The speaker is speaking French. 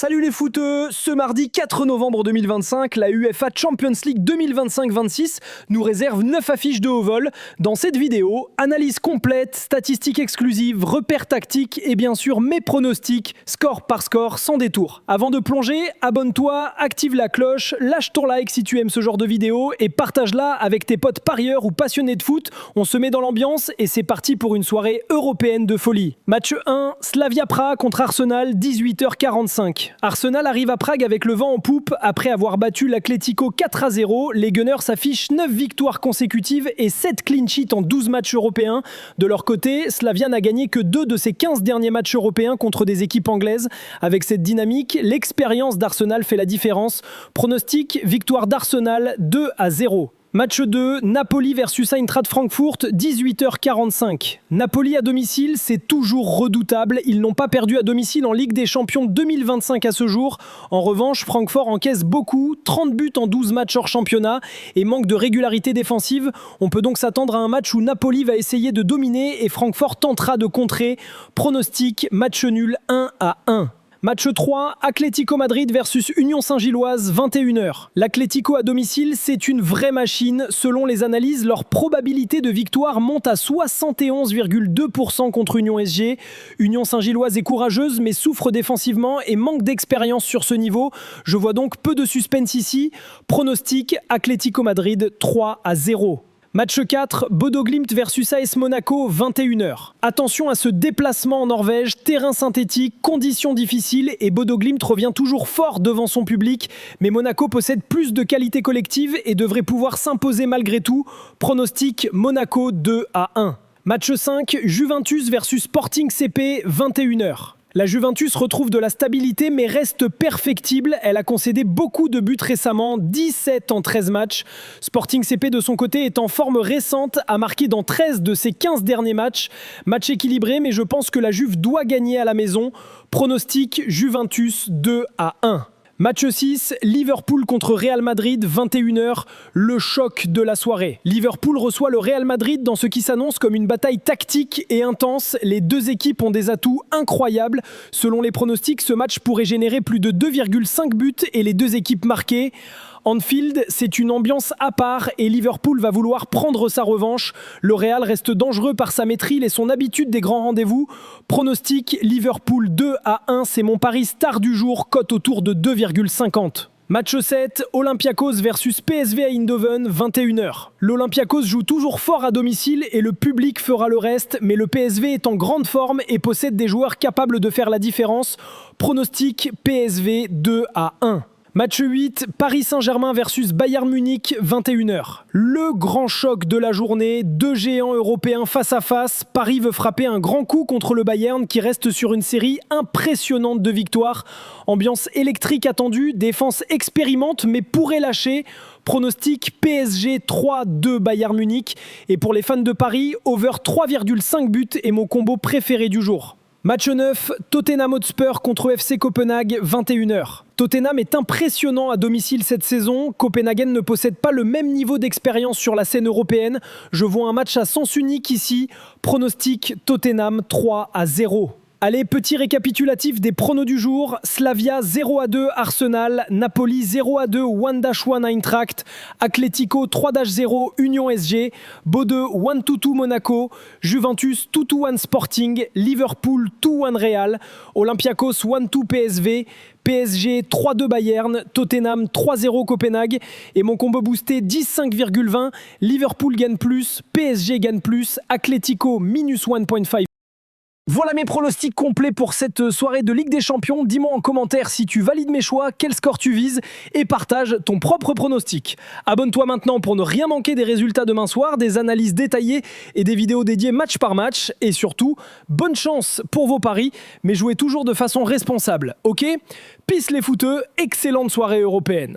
Salut les footeux! Ce mardi 4 novembre 2025, la UEFA Champions League 2025-26 nous réserve 9 affiches de haut vol. Dans cette vidéo, analyse complète, statistiques exclusives, repères tactiques et bien sûr mes pronostics, score par score, sans détour. Avant de plonger, abonne-toi, active la cloche, lâche ton like si tu aimes ce genre de vidéo et partage-la avec tes potes parieurs ou passionnés de foot. On se met dans l'ambiance et c'est parti pour une soirée européenne de folie. Match 1, Slavia Prague contre Arsenal, 18h45. Arsenal arrive à Prague avec le vent en poupe. Après avoir battu l'Atlético 4-0, les Gunners s'affichent 9 victoires consécutives et 7 clean sheets en 12 matchs européens. De leur côté, Slavia n'a gagné que 2 de ses 15 derniers matchs européens contre des équipes anglaises. Avec cette dynamique, l'expérience d'Arsenal fait la différence. Pronostic, victoire d'Arsenal 2-0. Match 2, Napoli versus Eintracht Francfort, 18h45. Napoli à domicile, c'est toujours redoutable. Ils n'ont pas perdu à domicile en Ligue des Champions 2025 à ce jour. En revanche, Francfort encaisse beaucoup, 30 buts en 12 matchs hors championnat et manque de régularité défensive. On peut donc s'attendre à un match où Napoli va essayer de dominer et Francfort tentera de contrer. Pronostic, match nul 1-1. Match 3, Atlético Madrid versus Union Saint-Gilloise, 21h. L'Atlético à domicile, c'est une vraie machine. Selon les analyses, leur probabilité de victoire monte à 71,2% contre Union SG. Union Saint-Gilloise est courageuse mais souffre défensivement et manque d'expérience sur ce niveau. Je vois donc peu de suspense ici. Pronostic, Atlético Madrid 3-0. Match 4, Bodo Glimt versus AS Monaco, 21h. Attention à ce déplacement en Norvège, terrain synthétique, conditions difficiles et Bodo Glimt revient toujours fort devant son public. Mais Monaco possède plus de qualité collective et devrait pouvoir s'imposer malgré tout. Pronostic, Monaco 2-1. Match 5, Juventus versus Sporting CP, 21h. La Juventus retrouve de la stabilité mais reste perfectible. Elle a concédé beaucoup de buts récemment, 17 en 13 matchs. Sporting CP de son côté est en forme récente, a marqué dans 13 de ses 15 derniers matchs. Match équilibré mais je pense que la Juve doit gagner à la maison. Pronostic Juventus 2-1. Match 6, Liverpool contre Real Madrid, 21h, le choc de la soirée. Liverpool reçoit le Real Madrid dans ce qui s'annonce comme une bataille tactique et intense. Les deux équipes ont des atouts incroyables. Selon les pronostics, ce match pourrait générer plus de 2,5 buts et les deux équipes marquées. Anfield, c'est une ambiance à part et Liverpool va vouloir prendre sa revanche. Le Real reste dangereux par sa maîtrise et son habitude des grands rendez-vous. Pronostic, Liverpool 2-1, c'est mon pari star du jour, cote autour de 2,50. Match 7, Olympiakos versus PSV à Eindhoven, 21h. L'Olympiakos joue toujours fort à domicile et le public fera le reste, mais le PSV est en grande forme et possède des joueurs capables de faire la différence. Pronostic, PSV 2-1. Match 8, Paris Saint-Germain versus Bayern Munich, 21h. Le grand choc de la journée, deux géants européens face à face. Paris veut frapper un grand coup contre le Bayern qui reste sur une série impressionnante de victoires. Ambiance électrique attendue, défense expérimente mais pourrait lâcher. Pronostic PSG 3-2 Bayern Munich. Et pour les fans de Paris, over 3,5 buts est mon combo préféré du jour. Match 9, Tottenham Hotspur contre FC Copenhague, 21h. Tottenham est impressionnant à domicile cette saison. Copenhagen ne possède pas le même niveau d'expérience sur la scène européenne. Je vois un match à sens unique ici. Pronostic Tottenham 3-0. Allez, petit récapitulatif des pronos du jour. Slavia 0-2 Arsenal, Napoli 0-2 1-1 Eintracht, Atlético 3-0 Union SG, Bodø 1-2 Monaco, Juventus 2-1 Sporting, Liverpool 2-1 Real, Olympiakos 1-2 PSV, PSG 3-2 Bayern, Tottenham 3-0 Copenhague et mon combo boosté 10,5,20, Liverpool gagne plus, PSG gagne plus, Atlético minus 1.5. Voilà mes pronostics complets pour cette soirée de Ligue des Champions. Dis-moi en commentaire si tu valides mes choix, quel score tu vises et partage ton propre pronostic. Abonne-toi maintenant pour ne rien manquer des résultats demain soir, des analyses détaillées et des vidéos dédiées match par match. Et surtout, bonne chance pour vos paris, mais jouez toujours de façon responsable, ok ? Peace les footeux, excellente soirée européenne.